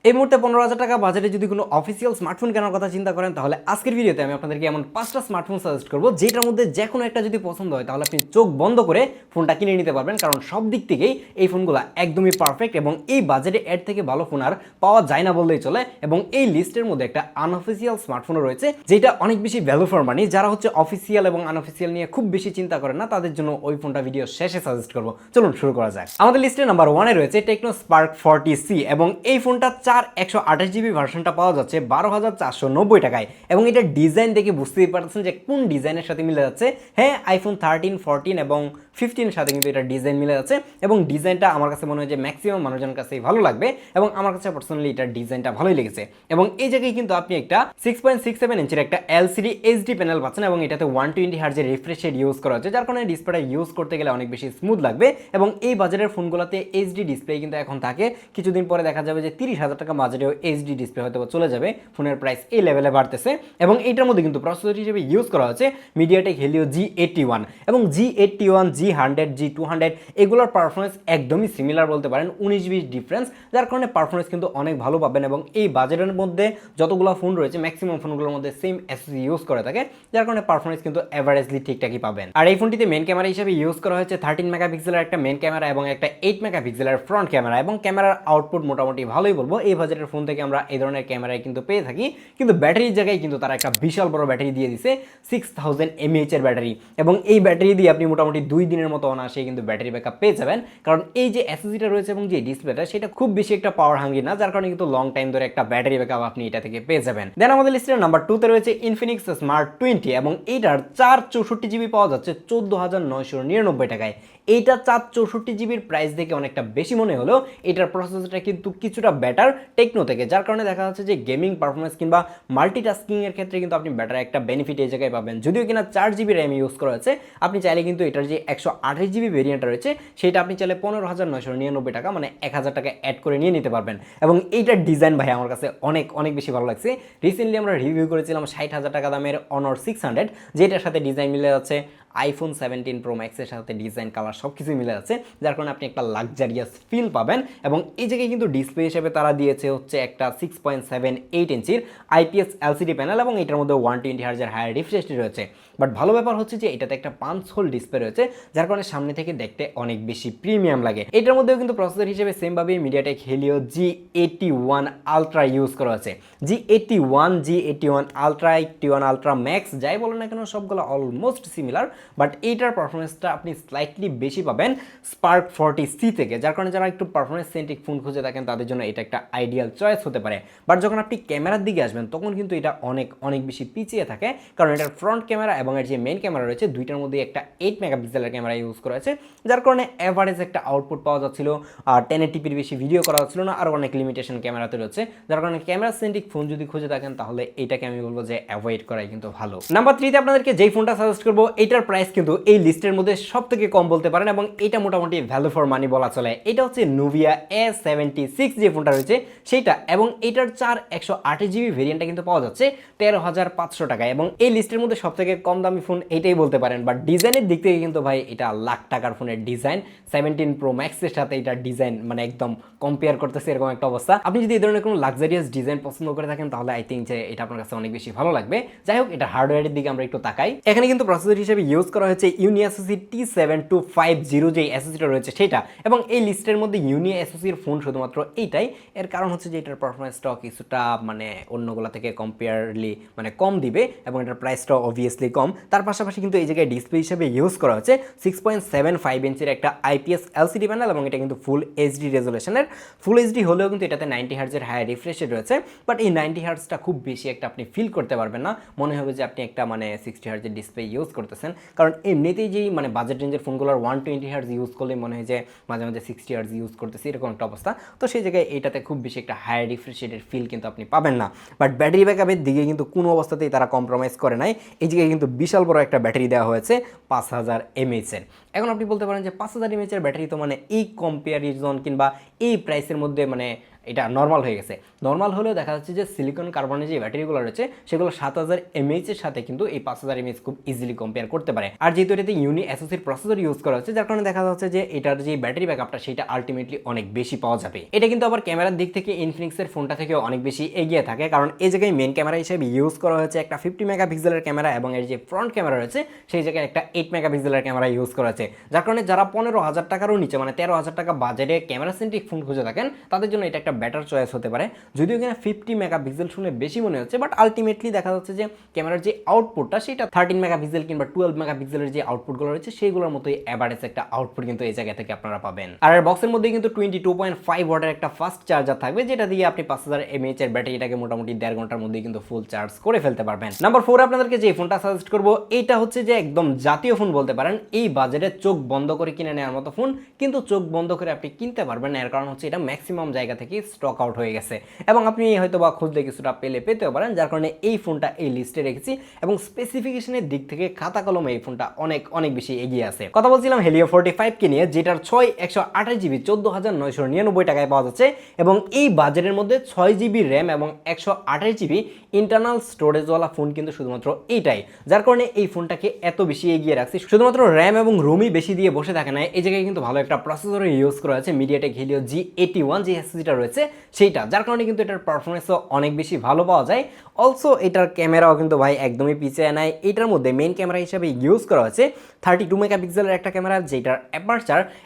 এই মুহূর্তে 15,000 টাকা বাজেটে যদি কোনো অফিসিয়াল স্মার্টফোন কেনার কথা চিন্তা করেন তাহলে আজকের ভিডিওতে আমি আপনাদেরকে এমন 5টা স্মার্টফোন সাজেস্ট করব যেটার মধ্যে যে কোনো একটা যদি পছন্দ হয় তাহলে আপনি চোখ বন্ধ করে ফোনটা কিনে নিতে পারবেন, কারণ সব দিক থেকেই এই ফোনগুলো একদমই পারফেক্ট এবং এই বাজেটে এর থেকে ভালো ফোন আর পাওয়া যায় না বললেই চলে। এবং এই লিস্টের মধ্যে একটা আনঅফিসিয়াল স্মার্টফোনও রয়েছে যেটা অনেক বেশি ভ্যালু ফর মানি। যারা হচ্ছে অফিসিয়াল এবং আনঅফিসিয়াল নিয়ে খুব বেশি চিন্তা করেন না তাদের জন্য ওই ফোনটা ভিডিও শেষে সাজেস্ট করব। চলুন শুরু করা যাক। আমাদের লিস্টে নাম্বার 1 এ রয়েছে টেকনো স্পার্ক 40C এবং এই ফোনটা 128 জিবি ভার্সনটা পাওয়া যাচ্ছে 12,490 টাকায় এবং এটা ডিজাইন দেখে বুঝতেই পারছেন যে কোন ডিজাইনের সাথে মিলে যাচ্ছে। হ্যাঁ, আইফোন 13, 14 এবং 15 সাথে কিন্তু এটা ডিজাইন মিলে যাচ্ছে এবং ডিজাইনটা আমার কাছে মনে হয় যে ম্যাক্সিমাম মানুষজনের কাছেই ভালো লাগবে এবং আমার কাছে পার্সোনালি এটার ডিজাইনটা ভালোই লেগেছে। এবং এই জায়গায় কিন্তু আপনি একটা 6.67 ইঞ্চির একটা এলসিডি এইচডি প্যানেল পাচ্ছেন এবং এটাতে 120 হার্জের রিফ্রেশ রেট ইউজ করা হচ্ছে, যার কারণে ডিসপ্লেটা ইউজ করতে গেলে অনেক বেশি স্মুথ লাগবে। এবং এই বাজারের ফোনগুলোতে এইচডি ডিসপ্লে কিন্তু এখন থাকে, কিছুদিন পরে দেখা যাবে যে 30,000 টাকা বাজারেও এইচডি ডিসপ্লে হয়তো চলে যাবে, ফোনের প্রাইস এই লেভেলে বাড়তেছে। এবং এইটার মধ্যে কিন্তু প্রসেসর হিসেবে ইউজ করা হচ্ছে মিডিয়াটেক হেলিও G81 এবং G81, G100, G200 এগুলোর পারফরমেন্স একদমই সিমিলার বলতে পারেন, 19-20 ডিফারেন্স, যার কারণে পারফরমেন্স কিন্তু অনেক ভালো পাবেন। এবং এই বাজেটের মধ্যে যতগুলো ফোন রয়েছে ম্যাক্সিমাম ফোনগুলোর মধ্যে সেম এসওসি ইউজ করে থাকে, যার কারণে পারফরমেন্স কিন্তু এভারেজলি ঠিকঠাকই পাবেন। আর এই ফোনটিতে মেন ক্যামেরা হিসেবে ইউজ করা হয়েছে 13 মেগাপিক্সেলের একটা মেন ক্যামেরা এবং একটা 8 মেগাপিক্সেলের ফ্রন্ট ক্যামেরা এবং ক্যামেরার আউটপুট মোটামুটি ভালোই বলবো। এই বাজেটের ফোন থেকে আমরা এই ধরনের ক্যামেরায় কিন্তু পেয়ে থাকি, কিন্তু ব্যাটারির জায়গায় কিন্তু তারা একটা বিশাল বড় ব্যাটারি দিয়ে দিছে, 6000 mAh এর ব্যাটারি। এবং এই ব্যাটারি দিয়ে আপনি মোটামুটি 2 দিনের মতো অনায়াসে কিন্তু ব্যাটারি ব্যাকআপ পেয়ে যাবেন, কারণ এই যে এসএসডিটা রয়েছে এবং যে ডিসপ্লেটা সেটা খুব বেশি একটা পাওয়ার হাঙ্গি না, যার কারণে কিন্তু লং টাইম ধরে একটা ব্যাটারি ব্যাকআপ আপনি এটা থেকে পেয়ে যাবেন। দেন আমাদের লিস্টের নাম্বার 2 তে রয়েছে ইনফিনিক্স স্মার্ট 20 এবং এইটার 464 জিবি পাওয়া যাচ্ছে 14,999 টাকায়। এইটা 464 জিবির প্রাইস দেখে অনেকটা বেশি মনে হলেও এটার প্রসেসরটা কিন্তু কিছুটা বেটার টেকনো থেকে, যার কারণে দেখা যাচ্ছে যে গেমিং পারফরমেন্স কিংবা মাল্টিটাস্কিং এর ক্ষেত্রে কিন্তু আপনি বেটার একটা বেনিফিট এই জায়গায় পাবেন। যদিও কিনা 4 জিবি র্যাম ইউজ করা হয়েছে, আপনি চাইলে কিন্তু এটার যে 128 জিবি ভেরিয়েন্টটা রয়েছে সেটা আপনি চাইলে 15,999 টাকা মানে 1,000 টাকা অ্যাড করে নিয়ে নিতে পারবেন। এবং এইটার ডিজাইন ভাই আমার কাছে অনেক অনেক বেশি ভালো লাগছে। রিসেন্টলি আমরা রিভিউ করেছিলাম 60,000 টাকা দামের অনর 600, যেটার সাথে ডিজাইন মিলে যাচ্ছে আইফোন 17 প্রো ম্যাক্সের সাথে ডিজাইন কালার সব কিছুই মিলে যাচ্ছে, যার কারণে আপনি একটা লাক্সারিয়াস ফিল পাবেন। এবং এই জায়গায় কিন্তু ডিসপ্লে হিসেবে তারা দিয়েছে হচ্ছে একটা 6.78 ইঞ্চির আইপিএস এলসিডি প্যানেল এবং এটার মধ্যে 120 হার্জের হায়ার রিফ্রেশ রেট রয়েছে। বাট ভালো ব্যাপার হচ্ছে যে এটাতে একটা 5 হোল ডিসপ্লে রয়েছে, যার কারণে সামনে থেকে দেখতে অনেক বেশি প্রিমিয়াম লাগে। এটার মধ্যেও কিন্তু প্রসেসর হিসেবে সেমভাবে MediaTek Helio G81 ultra use করা আছে। G81, G81 ultra, 81 ultra max যাই বলেন না কেন সবগুলো অলমোস্ট সিমিলার, বাট এইটার পারফরমেন্সটা আপনি স্লাইটলি বেশি পাবেন স্পার্ক 40C থেকে, যার কারণে যারা একটু পারফরমেন্স সেন্ট্রিক ফোন খুঁজে থাকেন তাদের জন্য এটা একটা আইডিয়াল চয়েস হতে পারে। বাট যখন আপনি ক্যামেরার দিকে আসবেন তখন কিন্তু এটা অনেক অনেক বেশি পিছিয়ে থাকে, কারণ এটার ফ্রন্ট ক্যামেরা এবং এর যে মেইন ক্যামেরা রয়েছে দুইটার মধ্যে একটা 8 মেগাপিক্সেলের ক্যামেরা ইউজ করা হয়েছে, যার কারণে অ্যাভারেজ একটা আউটপুট পাওয়া যাচ্ছিল আর 1080p বেশি ভিডিও করা যাচ্ছিল না, আর অনেক লিমিটেশন ক্যামেরাতে রয়েছে, যার কারণে ক্যামেরা সেন্ট্রিক ফোন যদি খুঁজে থাকেন তাহলে এটাকে আমি বলবো যে অ্যাভয়েড করাই কিন্তু ভালো। নাম্বার 3 তে আপনাদেরকে যেই ফোনটা সাজেস্ট করবো এটার প্রাইস কিন্তু এই লিস্টের মধ্যে সব থেকে কম বলতে পারেন এবং এটা মোটামুটি ভ্যালু ফর মানি বলা চলে। এটা হচ্ছে নুভিয়া A76 যে ফোনটা রয়েছে সেটা, এবং এটার 128 জিবি ভেরিয়েন্টটা কিন্তু পাওয়া যাচ্ছে 13,500 টাকায় এবং এই লিস্টের মধ্যে সব থেকে কম দামি ফোন এটাই বলতে পারেন। বাট ডিজাইনের দিক থেকে কিন্তু ভাই এটা লাখ টাকার ফোনের ডিজাইন, 17 প্রো ম্যাক্সের সাথে এটা ডিজাইন মানে একদম কম্পেয়ার করতেছে এরকম একটা অবস্থা। আপনি যদি এই ধরনের কোনো লাক্সারিয়াস ডিজাইন পছন্দ করে থাকেন তাহলে আই থিঙ্ক যে এটা আপনার কাছে অনেক বেশি ভালো লাগবে। যাই হোক, এটা হার্ডওয়্যারের দিকে আমরা একটু তাকাই। এখানে কিন্তু প্রসেসর হিসেবে ইউজ করা হয়েছে ইউনি এসওসি T7250 যে এসওসিটা রয়েছে সেটা, এবং এই লিস্টের মধ্যে ইউনি এসওসির ফোন শুধুমাত্র এইটাই। এর কারণ হচ্ছে যে এটার পারফরমেন্সটাও কিছুটা মানে অন্যগুলো থেকে কম্পেয়ারলি মানে কম দিবে এবং এটার প্রাইসটাও অবভিয়াসলি কম। তার পাশাপাশি কিন্তু এই জায়গায় ডিসপ্লে হিসেবে ইউজ করা হচ্ছে 6.75 ইঞ্চির একটা আইপিএস এলসিডি প্যানেল এবং এটা কিন্তু ফুল এইচডি রেজুলেশনের। ফুল এইচডি হলেও কিন্তু এটাতে 90 হার্জের হায়ার রিফ্রেশ রেট রয়েছে, বাট এই 90 হার্জটা খুব বেশি একটা আপনি ফিল করতে পারবেন না, মনে হবে যে আপনি একটা মানে 60 হার্জের ডিসপ্লে ইউজ করতেছেন, কারণ এমনিতেই যেই মানে বাজেট রেঞ্জের ফোনগুলোর 120 হার্জ ইউজ করলে মনে হয় যে মাঝে মাঝে 60 হার্জ ইউজ করতেছি এরকম একটা অবস্থা। তো সেই জায়গায় এটাতে খুব বেশি একটা হায়ার রিফ্রেশ রেটের ফিল কিন্তু আপনি পাবেন না। বাট ব্যাটারি ব্যাকআপের দিকে কিন্তু কোনো অবস্থাতেই তারা কম্প্রোমাইজ করে নাই। এই জায়গায় কিন্তু বিশাল বড় একটা ব্যাটারি দেওয়া হয়েছে 5000 mAh এর। এখন আপনি বলতে পারেন যে 5000 mAh এর ব্যাটারি তো মানে এই কম্পেয়ারিজন কিংবা এই প্রাইসের মধ্যে মানে এটা নর্মাল হয়ে গেছে। নর্মাল হলেও দেখা যাচ্ছে যে সিলিকন কার্বনের যে ব্যাটারিগুলো রয়েছে সেগুলো 7000 mAh এর সাথে কিন্তু এই 5000 mAh খুব ইজিলি কম্পেয়ার করতে পারে। আর যেহেতু এটাতে ইউনি এসওসির প্রসেসর ইউজ করা হচ্ছে, যার কারণে দেখা যাচ্ছে যে এটার যে ব্যাটারি ব্যাকআপটা সেটা আলটিমেটলি অনেক বেশি পাওয়া যাবে। এটা কিন্তু আবার ক্যামেরার দিক থেকে ইনফিনিক্সের ফোনটা থেকে অনেক বেশি এগিয়ে থাকে, কারণ এই জায়গায় মেন ক্যামেরা হিসেবে ইউজ করা হয়েছে একটা 50 মেগাপিক্সেলের ক্যামেরা, এবং এর যে ফ্রন্ট ক্যামেরা রয়েছে সেই জায়গায় একটা 8 মেগাপিক্সেলের ক্যামেরা ইউজ করা হয়েছে। যার কারণে যারা 15,000 টাকারও নিচে মানে 13,000 টাকা বাজেটে ক্যামেরা সেন্ট্রিক ফোন খুঁজে থাকেন তাদের জন্য এটা একটা বেটার চয়েস হতে পারে। যদিও কিনা 50 মেগাপিক্সেল শুনে বেশি মনে হচ্ছে, বাট আলটিমেটলি দেখা যাচ্ছে যে ক্যামেরার যে আউটপুটটা সেটা 13 মেগাপিক্সেল কিংবা 12 মেগাপিক্সেলের যে আউটপুটগুলো রয়েছে সেইগুলোর মতোই অ্যাভারেজ একটা আউটপুট কিন্তু এই জায়গা থেকে আপনারা পাবেন। আর এর বক্সের মধ্যে কিন্তু 22.5 ওয়াটের একটা ফাস্ট চার্জার থাকবে, যেটা দিয়ে আপনি 5000 mAh এর ব্যাটারিটাকে মোটামুটি 1.5 ঘন্টার মধ্যেই কিন্তু ফুল চার্জ করে ফেলতে পারবেন। নাম্বার 4 আপনাদেরকে যে ফোনটা সাজেস্ট করব এইটা হচ্ছে যে একদম জাতীয় ফোন বলতে পারেন। এই বাজারে চোখ বন্ধ করে কিনে নেওয়ার মতো ফোন, কিন্তু চোখ বন্ধ করে আপনি কিনতে পারবেন না, এর কারণ হচ্ছে এটা ম্যাক্সিমাম জায়গা থেকে স্টক আউট হয়ে গেছে এবং আপনি হয়তো বা খুঁজলে কিছুটা পেতেও পারেন। যার কারণে এই ফোনটা এই লিস্টে রেখেছি এবং স্পেসিফিকেশনের দিক থেকে খাতা কলমে এই ফোনটা অনেক অনেক বেশি এগিয়ে আছে। কথা বলছিলাম Helio 45 কে নিয়ে, যেটার 128GB 14,999 টাকায় পাওয়া যাচ্ছে এবং এই বাজারের মধ্যে 6GB র্যাম এবং 128GB ইন্টারনাল স্টোরেজওয়ালা ফোন কিন্তু শুধুমাত্র এইটাই। যার কারণে এই ফোনটাকে এত বেশি এগিয়ে রাখছি। শুধুমাত্র র্যাম এবং রোমই বেশি দিয়ে বসে থাকে না, এই জায়গায় কিন্তু ভালো একটা প্রসেসর ইউজ করা আছে মিডিয়াটেক Helio G81 যে এসএসডিটা রয়েছে সেইটা, যার কারণে কিন্তু এটার পারফরমেন্সও অনেক বেশি ভালো পাওয়া যায়। অলসো এটার ক্যামেরাও কিন্তু ভাই একদমই পিছিয়ে নাই। এটার মধ্যে মেইন ক্যামেরা হিসেবে ইউজ করা হয়েছে 32 মেগাপিক্সেলের একটা ক্যামেরা, যেটার অ্যাপারচার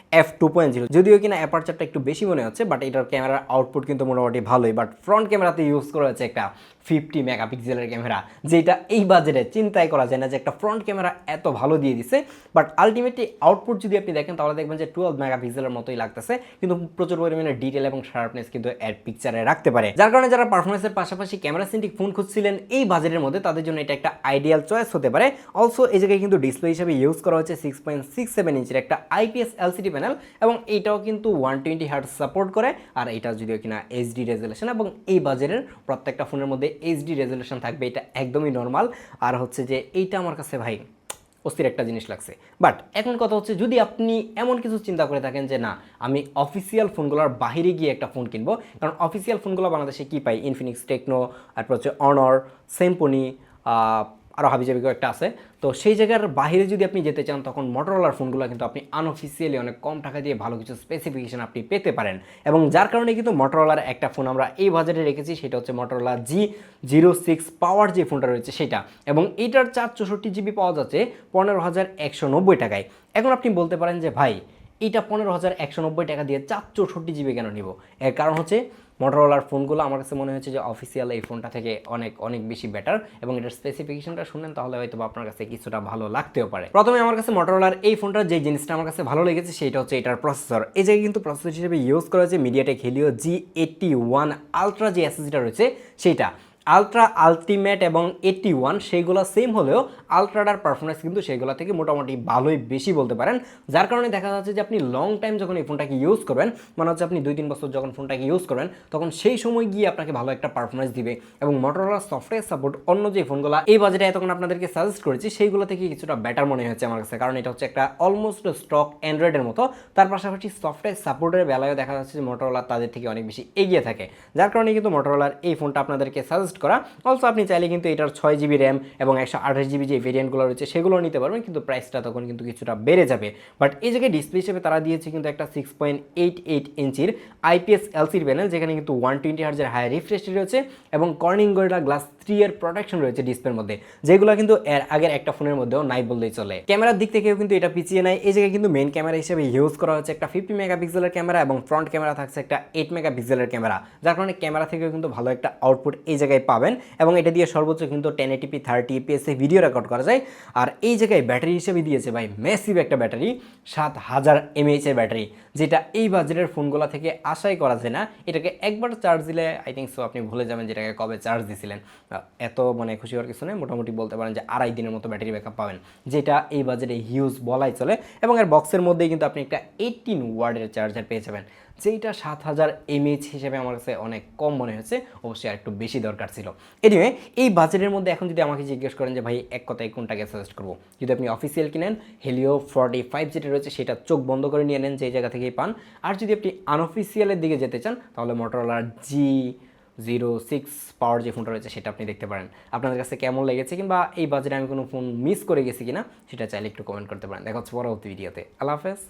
f2.0, যদিও কিনা অ্যাপারচারটা একটু বেশি মনে হচ্ছে, বাট এটার ক্যামেরার আউটপুট কিন্তু মোটামুটি ভালোই। বাট ফ্রন্ট ক্যামেরাতে ইউজ করা হয়েছে একটা 50 মেগাপিক্সেলের ক্যামেরা, যেটা এই বাজেটে চিন্তাই করা যায় না যে একটা ফ্রন্ট ক্যামেরা এত ভালো দিয়ে দিছে। বাট আলটিমেটলি আউটপুট যদি আপনি দেখেন তাহলে দেখবেন যে 12 মেগাপিক্সেলের মতোই লাগতেছে, কিন্তু প্রচুর পরিমাণে ডিটেল এবং শার্পনেস কিন্তু এর পিকচারে রাখতে পারে। যার কারণে যারা পারফরমেন্সের পাশাপাশি ক্যামেরা সেন্ট্রিক ফোন খুঁজছিলেন এই বাজেটের মধ্যে তাদের জন্য এটা একটা আইডিয়াল চয়েস হতে পারে। অলসো এই জায়গায় কিন্তু ডিসপ্লে হিসেবে ইউজ করা হচ্ছে 6.67 ইঞ্চের একটা IPS LCD প্যানেল এবং এইটাও কিন্তু 120 হার্টজ সাপোর্ট করে। আর এটা যদিও কিনা এইচডি রেজুলেশন, এবং এই বাজেটের প্রত্যেকটা ফোনের মধ্যে এইচডি রেজুলেশন থাকবে, এটা একদমই নর্মাল। আর হচ্ছে যে এইটা আমার কাছে ভাই অস্থির একটা জিনিস লাগছে। বাট এখন কথা হচ্ছে, যদি আপনি এমন কিছু চিন্তা করে থাকেন যে না আমি অফিসিয়াল ফোনগুলোর বাইরে গিয়ে একটা ফোন কিনবো, কারণ অফিসিয়াল ফোনগুলো বাংলাদেশে কী পাই, ইনফিনিক্স, টেকনো, তারপর হচ্ছে অনর, সেম্পনি, আরও হাবিজাবিও একটা আছে, তো সেই জায়গার বাইরে যদি আপনি যেতে চান তখন মোটরোলার ফোনগুলো কিন্তু আপনি আনঅফিসিয়ালি অনেক কম টাকা দিয়ে ভালো কিছু স্পেসিফিকেশন আপনি পেতে পারেন। এবং যার কারণে কিন্তু মোটরোলার একটা ফোন আমরা এই বাজারে রেখেছি, সেটা হচ্ছে মোটরোলা G06 পাওয়ার যে ফোনটা রয়েছে সেটা, এবং এইটার 464GB পাওয়া যাচ্ছে 15,190 টাকায়। এখন আপনি বলতে পারেন যে ভাই এইটা 15,190 টাকা দিয়ে 464GB কেন নিব? এর কারণ হচ্ছে মোটরোলার ফোনগুলো আমার কাছে মনে হচ্ছে যে অফিসিয়াল এই ফোনটা থেকে অনেক অনেক বেশি বেটার, এবং এটার স্পেসিফিকেশনটা শুনেন তাহলে হয়তো আপনার কাছে কিছুটা ভালো লাগতেও পারে। প্রথমে আমার কাছে মোটরোলার এই ফোনটার যে জিনিসটা আমার কাছে ভালো লেগেছে সেটা হচ্ছে এটার প্রসেসর। এই জায়গায় কিন্তু প্রসেসর হিসেবে ইউজ করা হয়েছে মিডিয়াটেক Helio G81 আলট্রা যে এসএসডিটা রয়েছে সেইটা। আলট্রা, আলটিমেট এবং 81 সেইগুলো সেম হলেও আলট্রাটার পারফরমেন্স কিন্তু সেগুলো থেকে মোটামুটি ভালোই বেশি বলতে পারেন। যার কারণে দেখা যাচ্ছে যে আপনি লং টাইম যখন এই ফোনটাকে ইউজ করবেন, মানে হচ্ছে আপনি 2-3 বছর যখন ফোনটাকে ইউজ করবেন তখন সেই সময় গিয়ে আপনাকে ভালো একটা পারফরমেন্স দিবে। এবং মোটরোলার সফটওয়্যার সাপোর্ট অন্য যে ফোনগুলো এই বাজেটে এতক্ষণ আপনাদেরকে সাজেস্ট করেছি সেইগুলো থেকে কিছুটা বেটার মনে হচ্ছে আমার কাছে, কারণ এটা হচ্ছে একটা অলমোস্ট স্টক অ্যান্ড্রয়েডের মতো। তার পাশাপাশি সফটওয়্যার সাপোর্টের বেলায়ও দেখা যাচ্ছে যে মোটরোলা তাদের থেকে অনেক বেশি এগিয়ে থাকে, যার কারণে কিন্তু মোটরোলার এই ফোনটা আপনাদেরকে সাজেস্ট করা। অলসো আপনি চাইলে কিন্তু এটার 6GB র্যাম এবং 128GB যে ভেরিয়েন্টগুলো রয়েছে সেগুলো নিতে পারবেন, কিন্তু প্রাইসটা তখন কিন্তু কিছুটা বেড়ে যাবে। বাট এই জায়গায় ডিসপ্লে হিসেবে তারা দিয়েছে কিন্তু একটা 6.88 ইঞ্চির IPS LCD প্যানেল, যেখানে কিন্তু 120 হার্জের হাই রিফ্রেশ রেট রয়েছে এবং কর্নিং গোরিলা গ্লাস 3 এর প্রোটেকশন রয়েছে ডিসপ্লের মধ্যে, যেগুলো কিন্তু এর আগের একটা ফোনের মধ্যেও নাই বললেই চলে। ক্যামেরার দিক থেকেও কিন্তু এটা পিছিয়ে নাই। এই জায়গায় কিন্তু মেইন ক্যামেরা হিসেবে ইউজ করা হচ্ছে একটা 50 মেগাপিক্সেলের ক্যামেরা এবং ফ্রন্ট ক্যামেরা থাকছে একটা 8 মেগাপিক্সেলের ক্যামেরা, যার কারণে ক্যামেরা থেকেও কিন্তু ভালো একটা আউটপুট এই জায়গায় পাবেন। এবং এটা দিয়ে সর্বোচ্চ কিন্তু 1080p 30 fps ভিডিও রেকর্ড করা যায়। আর এই জায়গায় ব্যাটারি হিসেবে দিয়েছে ভাই ম্যাসিভ একটা ব্যাটারি, 7000 mAh এর ব্যাটারি, যেটা এই বাজারের ফোনগুলো থেকে আশাই করা যায় না। এটাকে একবার চার্জ দিলে আই থিঙ্ক সো আপনি ভুলে যাবেন যেটাকে কবে চার্জ দিয়েছিলেন। এত মানে খুশি হওয়ার কিছু নেই, মোটামুটি বলতে পারেন যে 2.5 দিনের মতো ব্যাটারি ব্যাকআপ পাবেন, যেটা এই বাজারে হিউজ বলাই চলে। এবং এর বক্সের মধ্যেই কিন্তু আপনি একটা 18 ওয়াটের চার্জার পেয়ে যাবেন, যেইটা 7000 mAh হিসেবে আমার কাছে অনেক কম মনে হয়েছে, অবশ্যই আর একটু বেশি দরকার ছিল। এনিওয়ে এই বাজেটের মধ্যে এখন যদি আমাকে জিজ্ঞেস করেন যে ভাই এক কথায় কোনটাকে সাজেস্ট করবো, যদি আপনি অফিসিয়াল কিনেন হেলিও 45 যেটা রয়েছে সেটা চোখ বন্ধ করে নিয়ে নেন, যেই জায়গা থেকেই পান। আর যদি আপনি আনঅফিসিয়ালের দিকে যেতে চান তাহলে মোটরোলার G06 পাওয়ার যে ফোনটা রয়েছে সেটা আপনি দেখতে পারেন। আপনাদের কাছে কেমন লেগেছে কিংবা এই বাজেটে আমি কোনো ফোন মিস করে গেছি কিনা সেটা চাইলে একটু কমেন্ট করতে পারেন। দেখা হচ্ছে পরবর্তী ভিডিওতে। আল্লাহ হাফেজ।